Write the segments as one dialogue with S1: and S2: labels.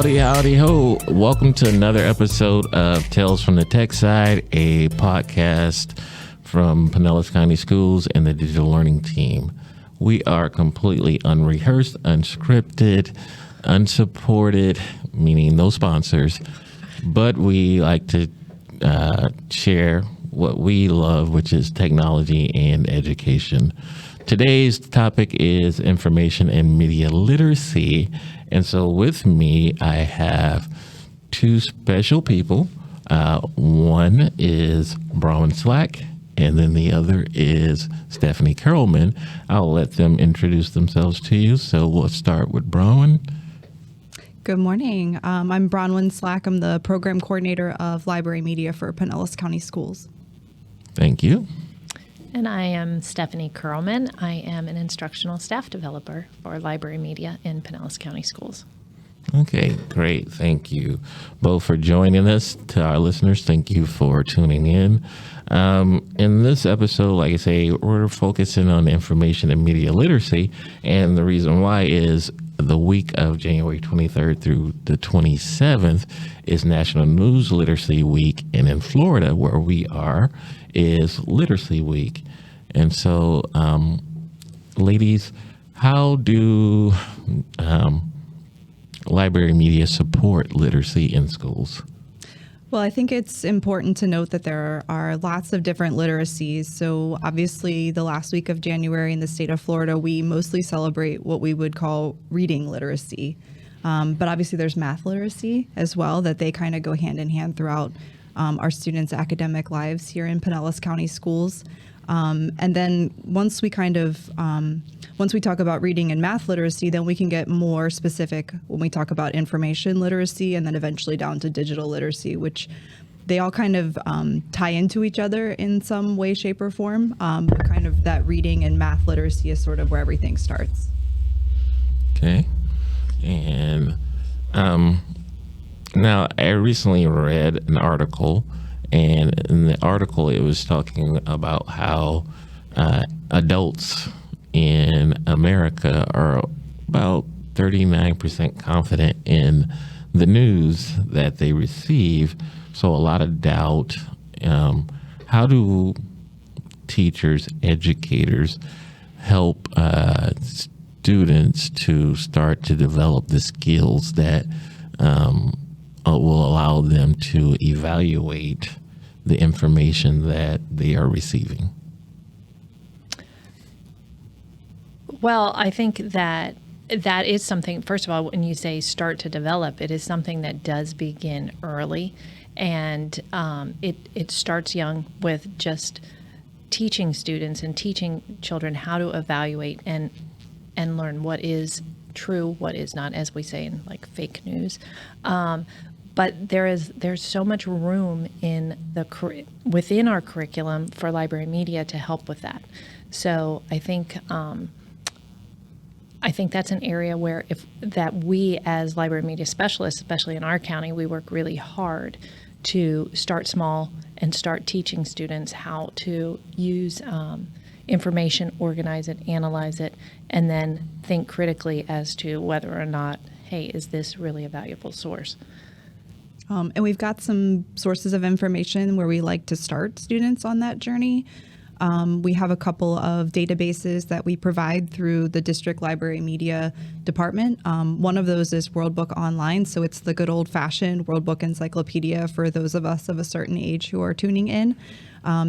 S1: Howdy, howdy, ho. Welcome to another episode of Tales from the Tech Side, a podcast from Pinellas County Schools and the digital learning team. We are completely unrehearsed, unscripted, unsupported, meaning no sponsors, but we like to share what we love, which is technology and education. Today's topic is information and media literacy. And so with me, I have two special people. One is Bronwyn Slack, and then the other is Stephanie Carrollman. I'll let them introduce themselves to you. So we'll start with Bronwyn.
S2: Good morning. I'm Bronwyn Slack. I'm the program coordinator of library media for Pinellas County Schools.
S1: Thank you.
S3: And I am Stephanie Curlman. I am an instructional staff developer for library media in Pinellas County Schools.
S1: Okay, great. Thank you both for joining us. To our listeners, thank you for tuning in. In this episode, like I say, we're focusing on information and media literacy. And the reason why is the week of January 23rd through the 27th is National News Literacy Week. And in Florida, where we are, is Literacy Week. And so, ladies, how do library media support literacy in schools?
S2: Well, I think it's important to note that there are lots of different literacies. So obviously the last week of January in the state of Florida, we mostly celebrate what we would call reading literacy. But obviously there's math literacy as well, that they kind of go hand in hand throughout our students' academic lives here in Pinellas County Schools. And then once we talk about reading and math literacy, then we can get more specific when we talk about information literacy and then eventually down to digital literacy, which they all kind of tie into each other in some way, shape, or form. But kind of that reading and math literacy is sort of where everything starts.
S1: Okay. And now, I recently read an article, and in the article, it was talking about how adults in America are about 39% confident in the news that they receive, so a lot of doubt. How do teachers, educators help students to start to develop the skills that will allow them to evaluate the information that they are receiving?
S3: Well, I think that is something, first of all, when you say start to develop, it is something that does begin early. And it starts young with just teaching students and teaching children how to evaluate and learn what is true, what is not, as we say in like fake news. But there's so much room in within our curriculum for library media to help with that. So I think that's an area where that we as library media specialists, especially in our county, we work really hard to start small and start teaching students how to use information, organize it, analyze it, and then think critically as to whether or not, hey, is this really a valuable source?
S2: And we've got some sources of information where we like to start students on that journey. We have a couple of databases that we provide through the district library media department. One of those is World Book Online. So it's the good old fashioned World Book Encyclopedia for those of us of a certain age who are tuning in.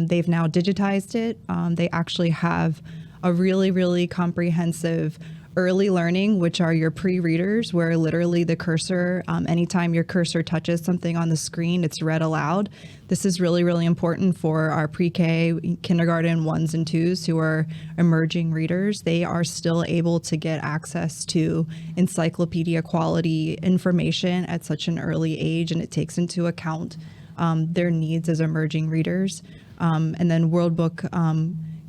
S2: They've now digitized it. They actually have a really, really comprehensive early learning, which are your pre-readers, where literally the cursor, anytime your cursor touches something on the screen, it's read aloud. This is really, really important for our pre-K, kindergarten 1s and 2s who are emerging readers. They are still able to get access to encyclopedia quality information at such an early age, and it takes into account their needs as emerging readers. And then World Book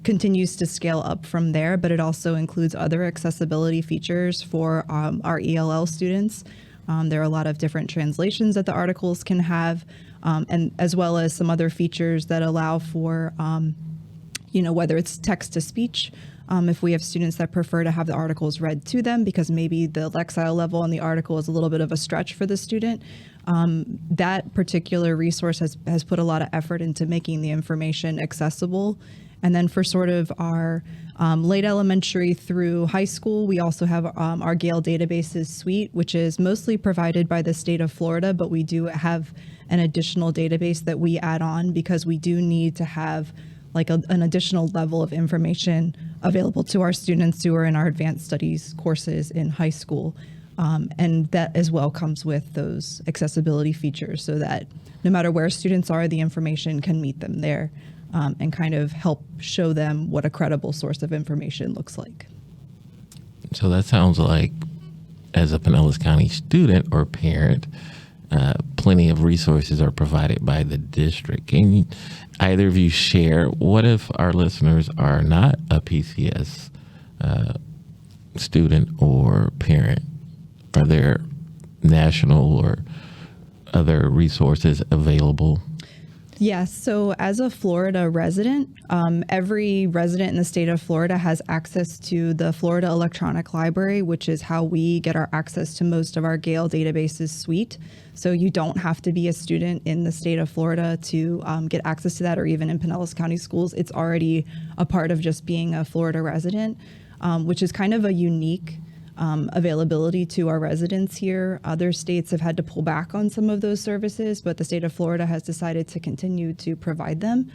S2: continues to scale up from there, but it also includes other accessibility features for our ELL students. There are a lot of different translations that the articles can have, and as well as some other features that allow for, whether it's text to speech If we have students that prefer to have the articles read to them because maybe the lexile level on the article is a little bit of a stretch for the student, that particular resource has put a lot of effort into making the information accessible. And then for sort of our late elementary through high school, we also have our Gale Databases suite, which is mostly provided by the state of Florida, but we do have an additional database that we add on because we do need to have like an additional level of information available to our students who are in our advanced studies courses in high school. And that as well comes with those accessibility features so that no matter where students are, the information can meet them there and kind of help show them what a credible source of information looks like.
S1: So that sounds like, as a Pinellas County student or parent, plenty of resources are provided by the district. Can either of you share, what if our listeners are not a PCS student or parent? Are there national or other resources available?
S2: Yes. So as a Florida resident, every resident in the state of Florida has access to the Florida Electronic Library, which is how we get our access to most of our Gale Databases suite. So you don't have to be a student in the state of Florida to get access to that, or even in Pinellas County schools. It's already a part of just being a Florida resident, which is kind of a unique availability to our residents here. Other states have had to pull back on some of those services, but the state of Florida has decided to continue to provide them.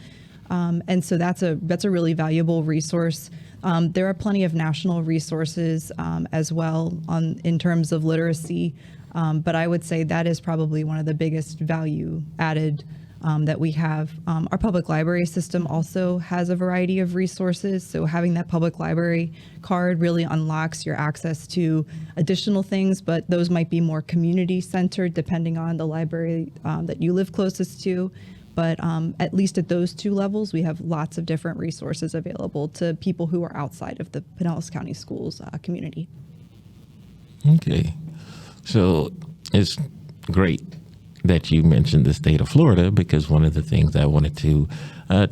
S2: And so that's a really valuable resource. There are plenty of national resources as well in terms of literacy, but I would say that is probably one of the biggest value added that we have. Our public library system also has a variety of resources. So having that public library card really unlocks your access to additional things, but those might be more community centered depending on the library that you live closest to. But at least at those two levels, we have lots of different resources available to people who are outside of the Pinellas County Schools community.
S1: Okay. So it's great that you mentioned the state of Florida, because one of the things I wanted to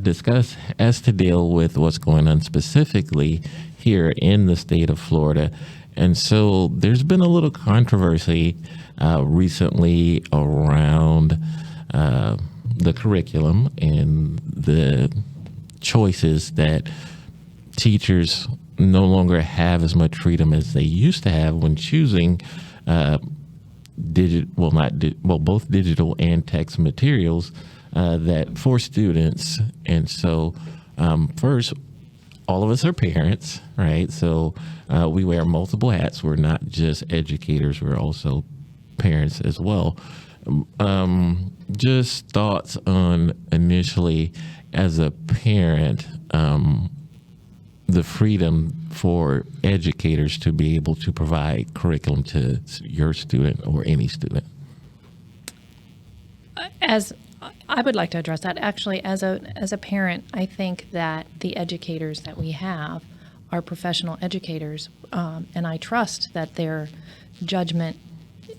S1: discuss has to deal with what's going on specifically here in the state of Florida. And so there's been a little controversy recently around the curriculum and the choices that teachers no longer have as much freedom as they used to have when choosing both digital and text materials that for students. And so first, all of us are parents, right? So we wear multiple hats. We're not just educators, we're also parents as well. Just thoughts on initially as a parent, the freedom for educators to be able to provide curriculum to your student or any student.
S3: As I would like to address that, actually, as a parent, I think that the educators that we have are professional educators, and I trust that their judgment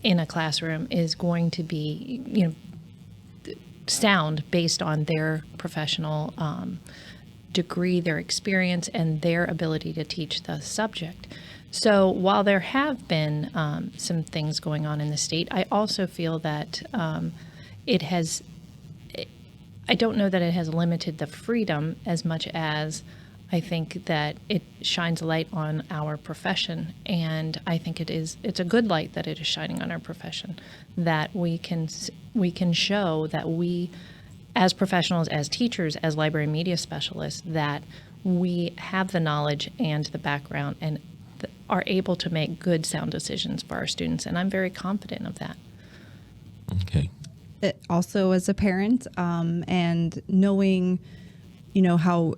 S3: in a classroom is going to be, sound based on their professional degree, their experience, and their ability to teach the subject. So while there have been some things going on in the state, I also feel that I don't know that it has limited the freedom as much as I think that it shines a light on our profession. And I think it's a good light that it is shining on our profession, that we can show that we, as professionals, as teachers, as library media specialists, that we have the knowledge and the background and are able to make good, sound decisions for our students. And I'm very confident of that.
S1: Okay.
S2: Also, as a parent, and knowing, how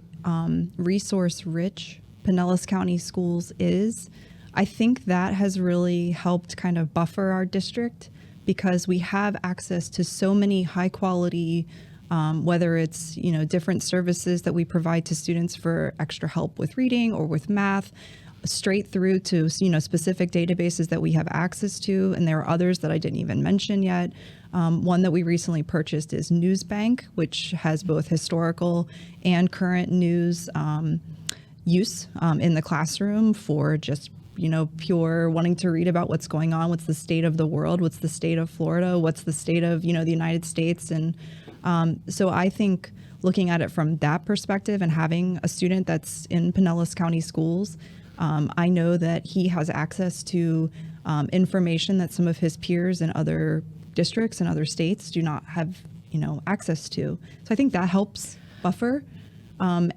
S2: resource rich Pinellas County Schools is, I think that has really helped kind of buffer our district because we have access to so many high quality, whether it's, different services that we provide to students for extra help with reading or with math, straight through to, specific databases that we have access to. And there are others that I didn't even mention yet. One that we recently purchased is Newsbank, which has both historical and current news use in the classroom for just, pure wanting to read about what's going on, what's the state of the world, what's the state of Florida, what's the state of, the United States. And so I think looking at it from that perspective and having a student that's in Pinellas County schools, I know that he has access to information that some of his peers in other districts and other states do not have, access to. So I think that helps buffer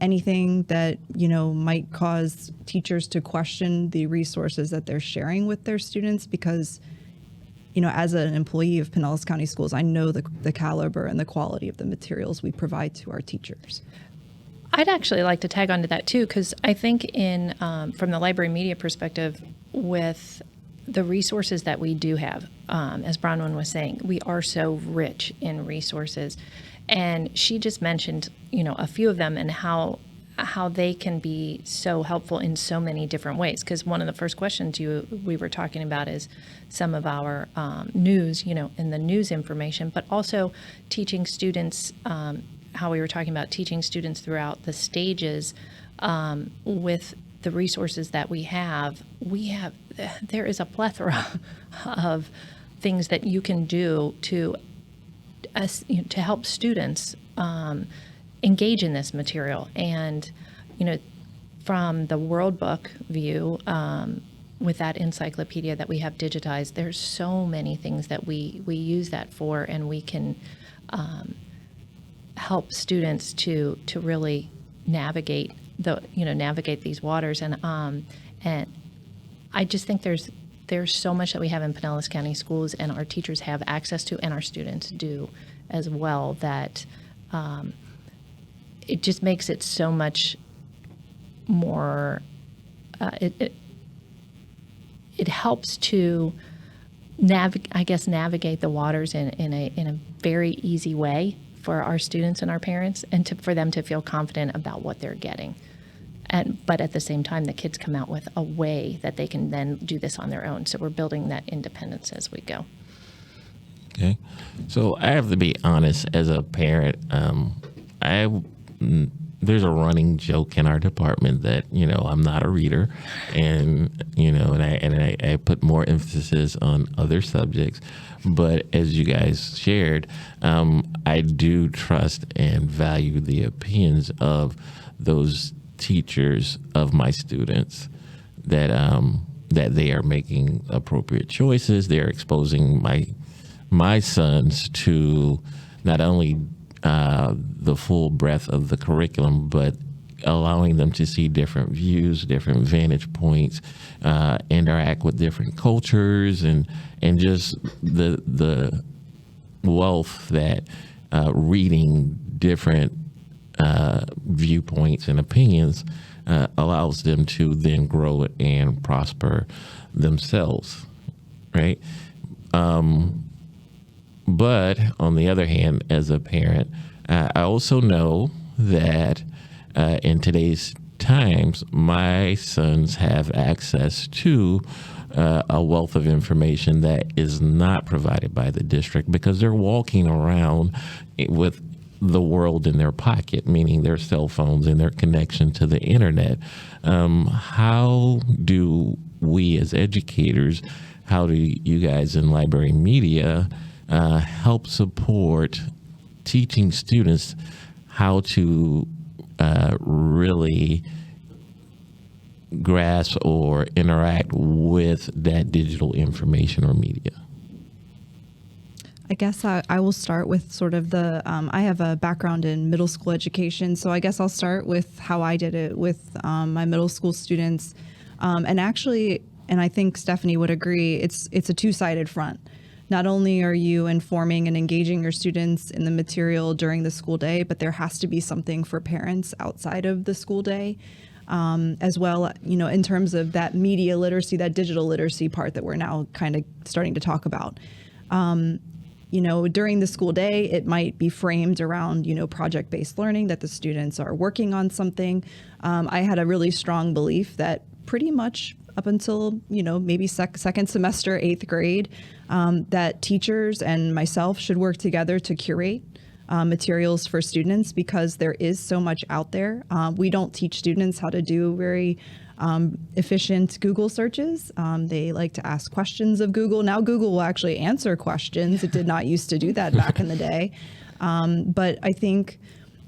S2: anything that, might cause teachers to question the resources that they're sharing with their students, because, as an employee of Pinellas County Schools, I know the caliber and the quality of the materials we provide to our teachers.
S3: I'd actually like to tag onto that too, because I think from the library media perspective, with the resources that we do have, as Bronwyn was saying, we are so rich in resources. And she just mentioned, a few of them and how they can be so helpful in so many different ways. Because one of the first questions we were talking about is some of our news, and the news information, but also teaching students, how we were talking about teaching students throughout the stages with the resources that we have. There is a plethora of things that you can do to help students engage in this material. And, from the World Book view, with that encyclopedia that we have digitized, there's so many things that we use that for, and we can help students to really navigate these waters. And I just think there's so much that we have in Pinellas County Schools, and our teachers have access to, and our students do as well, that it just makes it so much more. It helps to navigate the waters in a very easy way for our students and our parents, and for them to feel confident about what they're getting. But at the same time, the kids come out with a way that they can then do this on their own. So we're building that independence as we go.
S1: Okay. So I have to be honest, as a parent, there's a running joke in our department that, I'm not a reader, and I put more emphasis on other subjects. But as you guys shared, I do trust and value the opinions of those teachers of my students, that they are making appropriate choices. They're exposing my sons to not only the full breadth of the curriculum, but allowing them to see different views, different vantage points, interact with different cultures, and just the wealth that reading different viewpoints and opinions allows them to then grow and prosper themselves, right? But on the other hand, as a parent, I also know that in today's times, my sons have access to a wealth of information that is not provided by the district, because they're walking around with the world in their pocket, meaning their cell phones and their connection to the internet. How do we as educators, how do you guys in library media help support teaching students how to really grasp or interact with that digital information or media?
S2: I guess I will start with sort of I have a background in middle school education, so I guess I'll start with how I did it with my middle school students. And I think Stephanie would agree, it's a two-sided front. Not only are you informing and engaging your students in the material during the school day, but there has to be something for parents outside of the school day, as well, in terms of that media literacy, that digital literacy part that we're now kind of starting to talk about. During the school day, it might be framed around, project-based learning, that the students are working on something. I had a really strong belief that pretty much up until, maybe second semester, 8th grade, that teachers and myself should work together to curate materials for students because there is so much out there. We don't teach students how to do very efficient Google searches. They like to ask questions of Google. Now Google will actually answer questions. It did not used to do that back in the day. But I think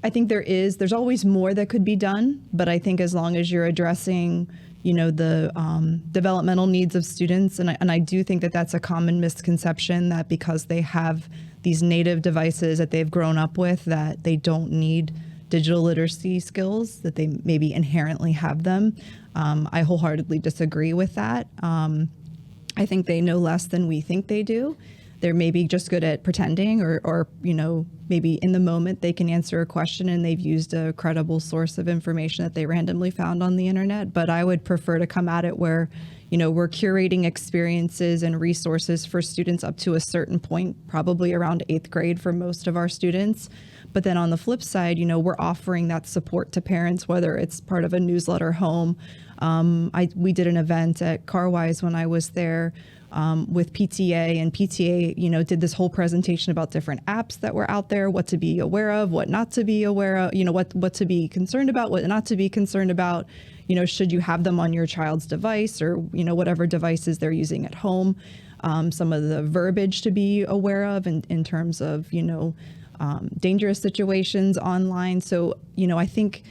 S2: there's always more that could be done. But I think as long as you're addressing, the developmental needs of students, and I do think that that's a common misconception that because they have these native devices that they've grown up with, that they don't need digital literacy skills, that they maybe inherently have them. I wholeheartedly disagree with that. I think they know less than we think they do. They're maybe just good at pretending or maybe in the moment they can answer a question and they've used a credible source of information that they randomly found on the internet. But I would prefer to come at it where, we're curating experiences and resources for students up to a certain point, probably around 8th grade for most of our students. But then on the flip side, we're offering that support to parents, whether it's part of a newsletter home. We did an event at Carwise when I was there with PTA, and PTA, did this whole presentation about different apps that were out there, what to be aware of, what not to be aware of, what to be concerned about, what not to be concerned about. Should you have them on your child's device or, whatever devices they're using at home, some of the verbiage to be aware of in terms of, dangerous situations online. So, I think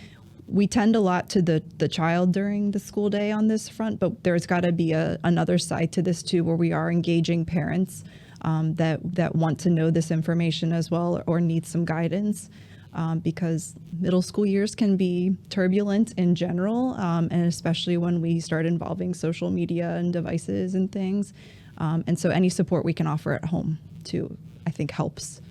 S2: we tend a lot to the child during the school day on this front, but there's got to be another side to this too, where we are engaging parents that want to know this information as well or need some guidance. Because middle school years can be turbulent in general, and especially when we start involving social media and devices and things. And so any support we can offer at home too, I think helps.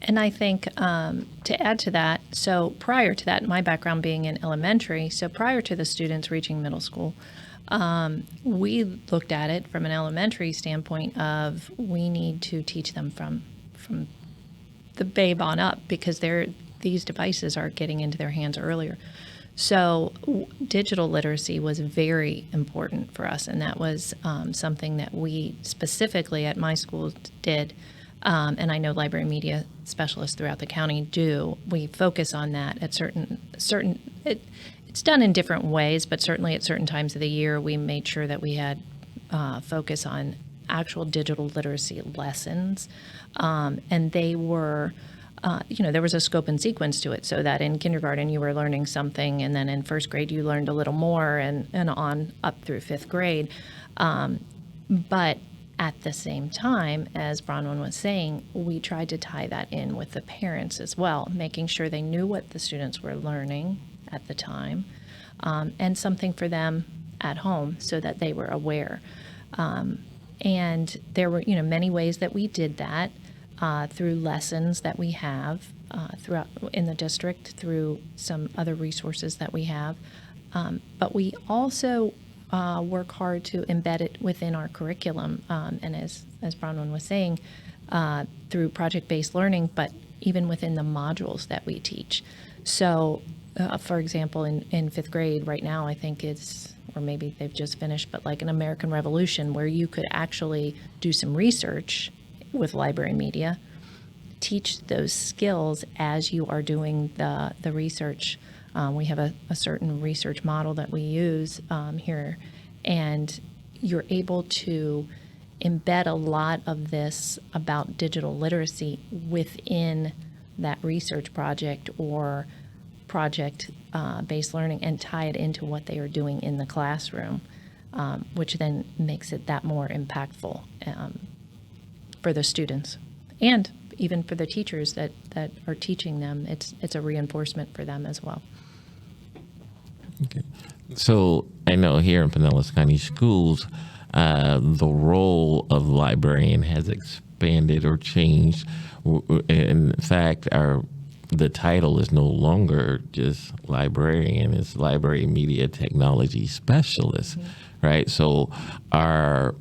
S3: And I think to add to that, so prior to that, my background being in elementary, so prior to the students reaching middle school, we looked at it from an elementary standpoint of we need to teach them from the babe on up because these devices are getting into their hands earlier. So digital literacy was very important for us, and that was something that we specifically at my school did. And I know library media specialists throughout the county do. We focus on that at certain. It's done in different ways, but certainly at certain times of the year, we made sure that we had focus on actual digital literacy lessons, and they were. There was a scope and sequence to it, so that in kindergarten you were learning something, and then in first grade you learned a little more, and on up through fifth grade. But at the same time, as Bronwyn was saying, we tried to tie that in with the parents as well, making sure they knew what the students were learning at the time, and something for them at home so that they were aware. And there were, many ways that we did that. Through lessons that we have throughout in the district, through some other resources that we have. But we also work hard to embed it within our curriculum. And as Bronwyn was saying, through project-based learning, but even within the modules that we teach. So, for example, in fifth grade right now, I think it's, or maybe they've just finished, but like an American Revolution, where you could actually do some research with library media, teach those skills as you are doing the research. We have a certain research model that we use here, and you're able to embed a lot of this about digital literacy within that research project or project-based learning and tie it into what they are doing in the classroom, which then makes it that more impactful for the students and even for the teachers that are teaching them. It's a reinforcement for them as well.
S1: Okay. So I know here in Pinellas County Schools, the role of librarian has expanded or changed. In fact, the title is no longer just librarian, it's library media technology specialist, right? So our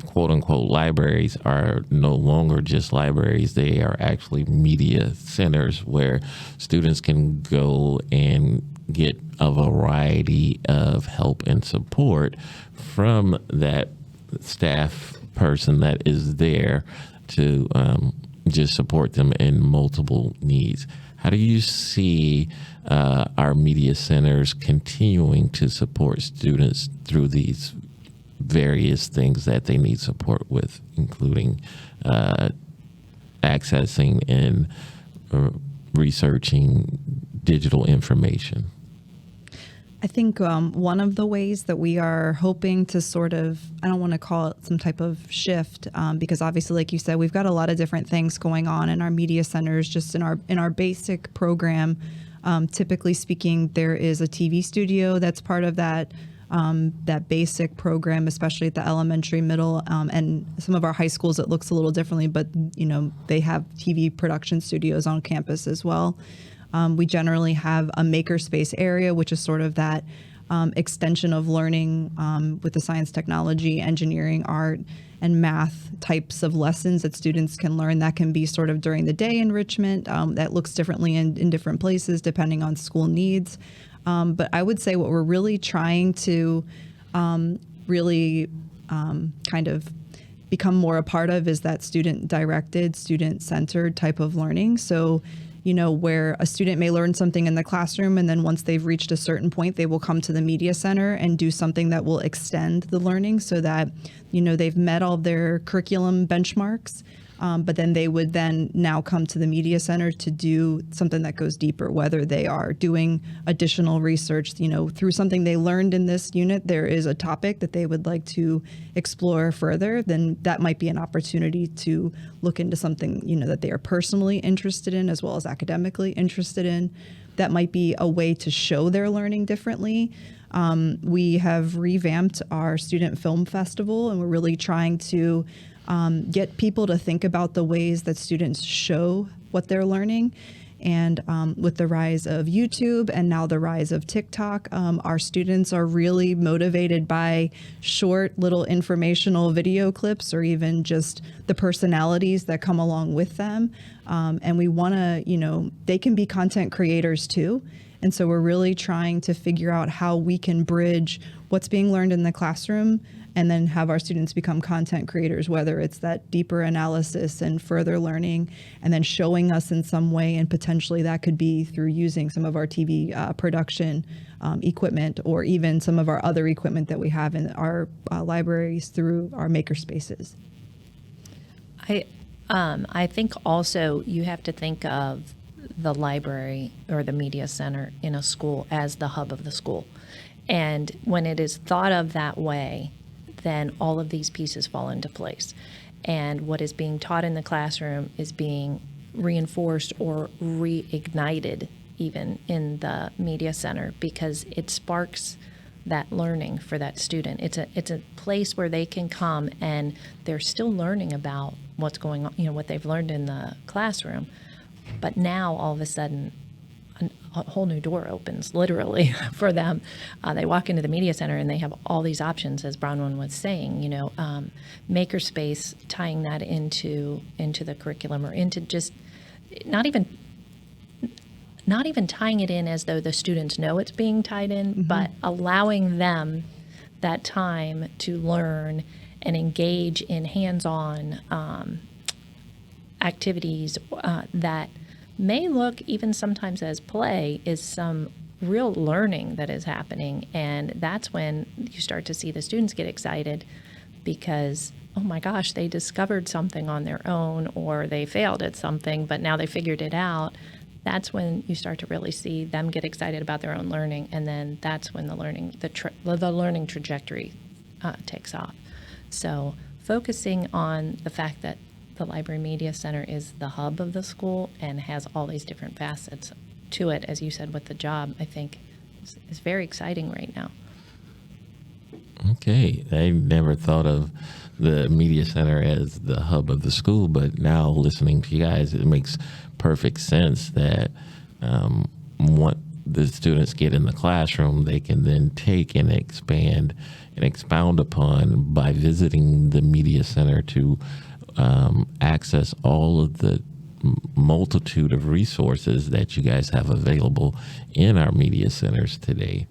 S1: quote unquote libraries are no longer just libraries. They are actually media centers where students can go and get a variety of help and support from that staff person that is there to just support them in multiple needs. How do you see our media centers continuing to support students through these various things that they need support with, including accessing and researching digital information?
S2: I think one of the ways that we are hoping to sort of, I don't want to call it some type of shift, because obviously, like you said, we've got a lot of different things going on in our media centers. Just in our basic program, typically speaking, there is a TV studio that's part of that basic program, especially at the elementary, middle, and some of our high schools. It looks a little differently, but they have TV production studios on campus as well. We generally have a makerspace area, which is sort of that extension of learning with the science, technology, engineering, art, and math types of lessons that students can learn. That can be sort of during the day enrichment. That looks differently in different places depending on school needs. But I would say what we're really trying to kind of become more a part of is that student-directed, student-centered type of learning. So where a student may learn something in the classroom, and then once they've reached a certain point, they will come to the media center and do something that will extend the learning so that, they've met all their curriculum benchmarks. But then they would then now come to the media center to do something that goes deeper, whether they are doing additional research, through something they learned in this unit, there is a topic that they would like to explore further, then that might be an opportunity to look into something, that they are personally interested in as well as academically interested in. That might be a way to show their learning differently. We have revamped our student film festival, and we're really trying to get people to think about the ways that students show what they're learning. And with the rise of YouTube and now the rise of TikTok, our students are really motivated by short little informational video clips or even just the personalities that come along with them. And we want to, they can be content creators too. And so we're really trying to figure out how we can bridge what's being learned in the classroom and then have our students become content creators, whether it's that deeper analysis and further learning, and then showing us in some way, and potentially that could be through using some of our TV production equipment, or even some of our other equipment that we have in our libraries through our makerspaces.
S3: I think also you have to think of the library or the media center in a school as the hub of the school. And when it is thought of that way, then all of these pieces fall into place. And what is being taught in the classroom is being reinforced or reignited even in the media center, because it sparks that learning for that student. It's a place where they can come and they're still learning about what's going on, what they've learned in the classroom. But now all of a sudden, a whole new door opens, literally, for them. They walk into the media center and they have all these options, as Bronwyn was saying. Makerspace, tying that into the curriculum, or into just not even tying it in as though the students know it's being tied in, but allowing them that time to learn and engage in hands-on activities that may look even sometimes as play, is some real learning that is happening. And that's when you start to see the students get excited because, oh my gosh, they discovered something on their own, or they failed at something, but now they figured it out. That's when you start to really see them get excited about their own learning. And then that's when the learning trajectory takes off. So focusing on the fact that the Library Media Center is the hub of the school and has all these different facets to it, as you said, with the job, I think is very exciting right now.
S1: Okay. I never thought of the Media Center as the hub of the school, but now listening to you guys, it makes perfect sense that what the students get in the classroom, they can then take and expand and expound upon by visiting the Media Center to access all of the multitude of resources that you guys have available in our media centers today.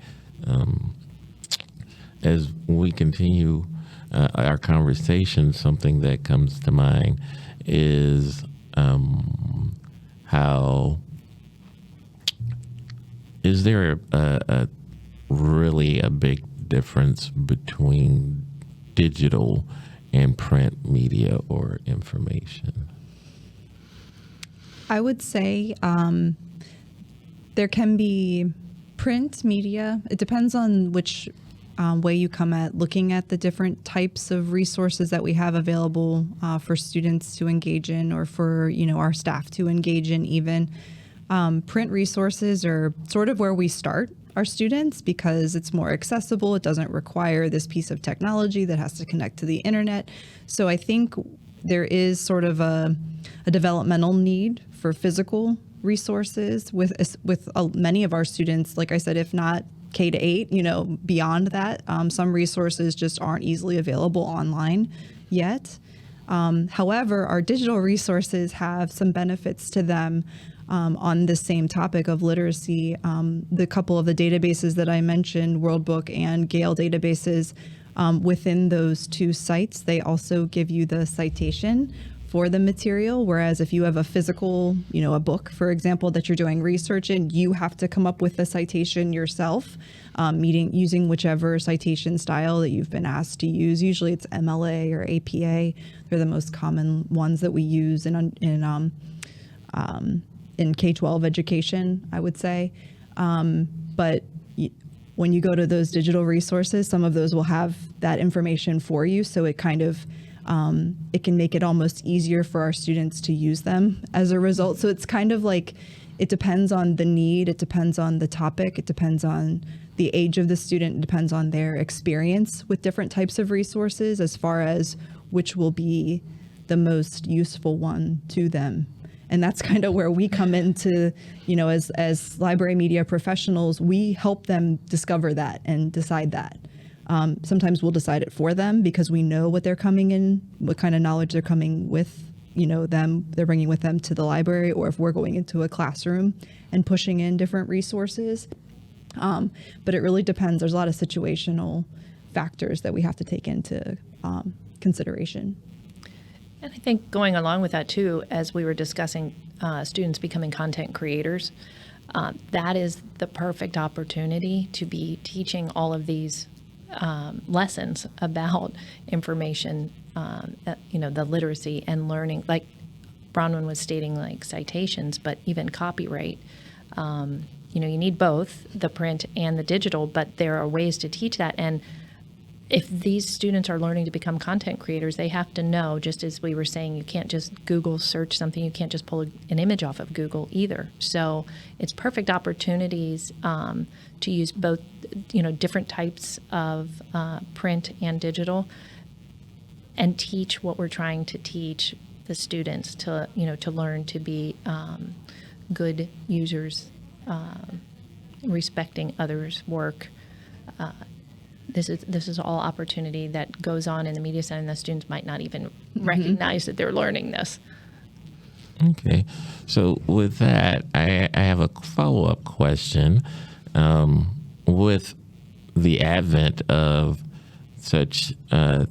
S1: As we continue our conversation, something that comes to mind is how is there a really a big difference between digital and print media or information?
S2: I would say there can be print media. It depends on which way you come at looking at the different types of resources that we have available for students to engage in, or for our staff to engage in. Even print resources are sort of where we start our students, because it's more accessible. It doesn't require this piece of technology that has to connect to the internet. So I think there is sort of a developmental need for physical resources with many of our students. Like I said, if not K to 8, beyond that, some resources just aren't easily available online yet. However, our digital resources have some benefits to them. On the same topic of literacy, the couple of the databases that I mentioned, World Book and Gale databases, within those two sites, they also give you the citation for the material. Whereas if you have a physical, a book, for example, that you're doing research in, you have to come up with the citation yourself, using whichever citation style that you've been asked to use. Usually it's MLA or APA. They're the most common ones that we use in K-12 education, I would say. But when you go to those digital resources, some of those will have that information for you. So it kind of, it can make it almost easier for our students to use them as a result. So it's kind of like, it depends on the need, it depends on the topic, it depends on the age of the student, it depends on their experience with different types of resources as far as which will be the most useful one to them. And that's kind of where we come into, as library media professionals, we help them discover that and decide that. Sometimes we'll decide it for them because we know what they're coming in, what kind of knowledge they're coming with, they're bringing with them to the library, or if we're going into a classroom and pushing in different resources. But it really depends. There's a lot of situational factors that we have to take into consideration.
S3: And I think going along with that too, as we were discussing students becoming content creators, that is the perfect opportunity to be teaching all of these lessons about information, the literacy and learning, like Bronwyn was stating, like citations, but even copyright. You need both the print and the digital, but there are ways to teach that. And if these students are learning to become content creators, they have to know, just as we were saying, you can't just Google search something. You can't just pull an image off of Google either. So it's perfect opportunities to use both, different types of print and digital, and teach what we're trying to teach the students to learn to be good users, respecting others' work. This is all opportunity that goes on in the media center, and the students might not even recognize that they're learning this.
S1: Okay. So with that, I have a follow-up question. With the advent of such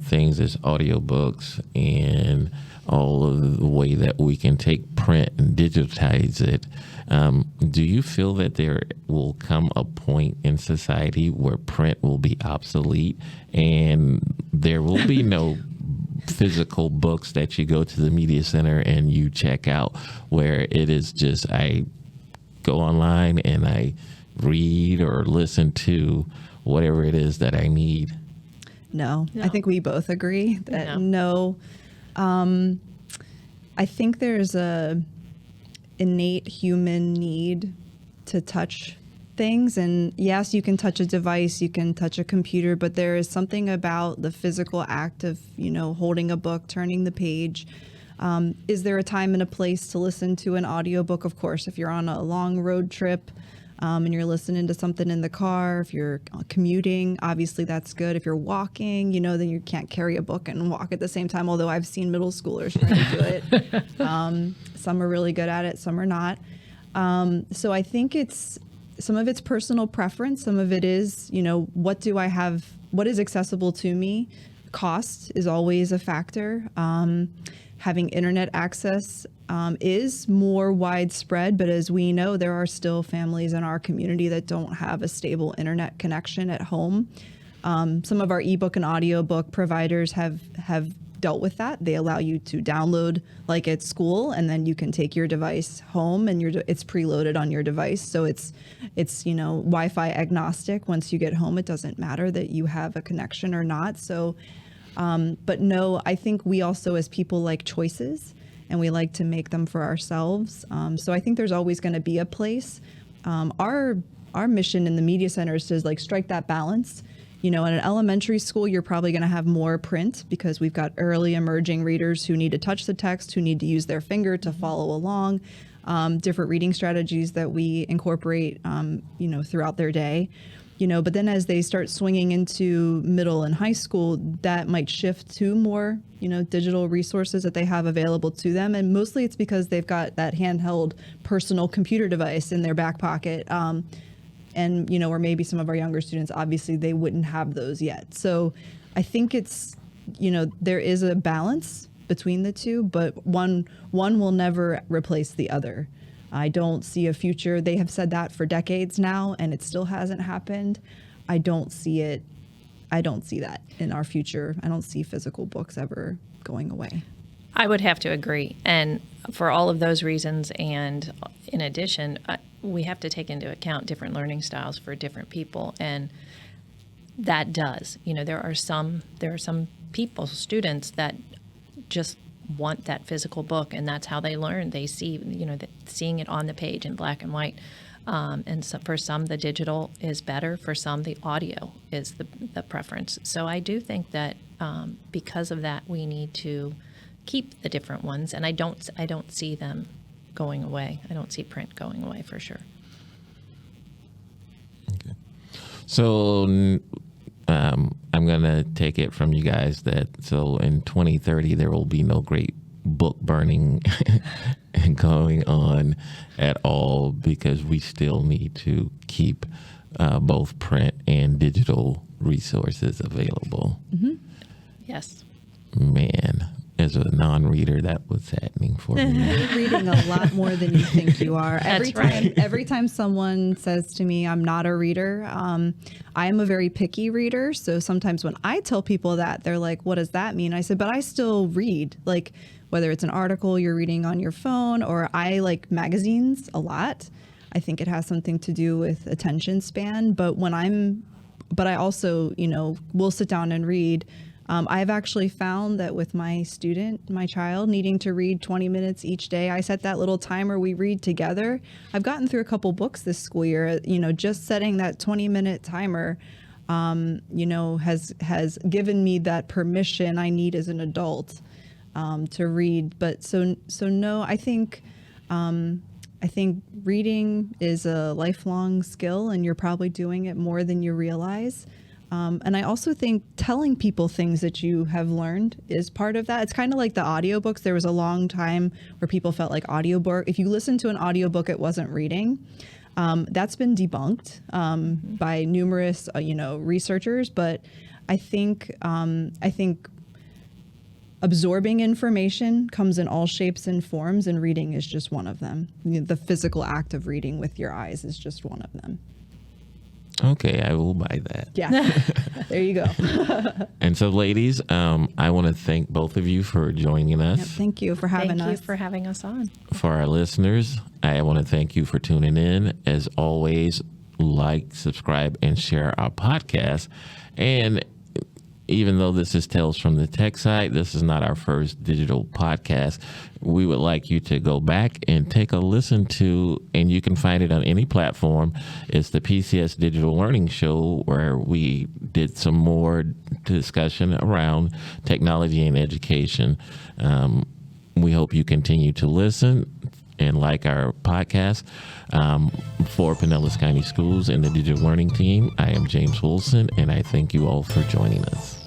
S1: things as audiobooks and all of the way that we can take print and digitize it, do you feel that there will come a point in society where print will be obsolete and there will be no physical books that you go to the media center and you check out, where it is just I go online and I read or listen to whatever it is that I need?
S2: No. I think we both agree that no. I think there's a innate human need to touch things, and yes, you can touch a device, you can touch a computer, but there is something about the physical act of holding a book, turning the page. Is there a time and a place to listen to an audiobook? Of course, if you're on a long road trip and you're listening to something in the car, if you're commuting, obviously that's good. If you're walking, then you can't carry a book and walk at the same time, although I've seen middle schoolers trying to do it. Some are really good at it, some are not. So I think some of it's personal preference. Some of it is, what do I have? What is accessible to me? Cost is always a factor. Having internet access is more widespread, but as we know, there are still families in our community that don't have a stable internet connection at home. Some of our ebook and audiobook providers have dealt with that. They allow you to download like at school, and then you can take your device home, and it's preloaded on your device. So it's Wi-Fi agnostic. Once you get home, it doesn't matter that you have a connection or not. So, but no, I think we also as people like choices, and we like to make them for ourselves. So I think there's always going to be a place. Our mission in the Media Center is to like strike that balance. In an elementary school, you're probably going to have more print because we've got early emerging readers who need to touch the text, who need to use their finger to follow along, different reading strategies that we incorporate, throughout their day. But then as they start swinging into middle and high school, that might shift to more, digital resources that they have available to them. And mostly it's because they've got that handheld personal computer device in their back pocket. Or maybe some of our younger students, obviously they wouldn't have those yet. So I think it's, there is a balance between the two, but one will never replace the other. I don't see a future. They have said that for decades now, and it still hasn't happened. I don't see it. I don't see that in our future. I don't see physical books ever going away.
S3: I would have to agree. And for all of those reasons, and in addition, we have to take into account different learning styles for different people. And that does, there are some people, students that just want that physical book, and that's how they learn. They see, seeing it on the page in black and white. And so for some, the digital is better. For some, the audio is the preference. So I do think that because of that, we need to keep the different ones. And I don't see them going away. I don't see print going away for sure.
S1: Okay. So I'm going to take it from you guys that so in 2030, there will be no great book burning going on at all because we still need to keep both print and digital resources available.
S2: Mm-hmm.
S3: Yes.
S1: Man, as a non-reader, that was happening for me.
S2: You're reading a lot more than you think you are. Every time someone says to me, I'm not a reader, I am a very picky reader. So sometimes when I tell people that, they're like, what does that mean? I said, but I still read. Like, whether it's an article you're reading on your phone, or I like magazines a lot. I think it has something to do with attention span. But I also, will sit down and read. I've actually found that with my child needing to read 20 minutes each day, I set that little timer, we read together. I've gotten through a couple books this school year, just setting that 20-minute timer, has given me that permission I need as an adult to read. But so no, I think reading is a lifelong skill, and you're probably doing it more than you realize. And I also think telling people things that you have learned is part of that. It's kind of like the audiobooks. There was a long time where people felt like if you listen to an audiobook, it wasn't reading. That's been debunked by numerous, researchers. But I think absorbing information comes in all shapes and forms, and reading is just one of them. The physical act of reading with your eyes is just one of them.
S1: Okay, I will buy that.
S2: Yeah, there you go.
S1: And so, ladies, I want to thank both of you for joining us.
S2: Yep, thank you for having us.
S3: Thank you for having us on.
S1: For our listeners, I want to thank you for tuning in. As always, like, subscribe, and share our podcast. And even though this is Tales from the Tech Side, this is not our first digital podcast. We would like you to go back and take a listen to, and you can find it on any platform. It's the PCS Digital Learning Show, where we did some more discussion around technology and education. We hope you continue to listen and like our podcast. For Pinellas County Schools and the Digital Learning Team, I am James Wilson, and I thank you all for joining us.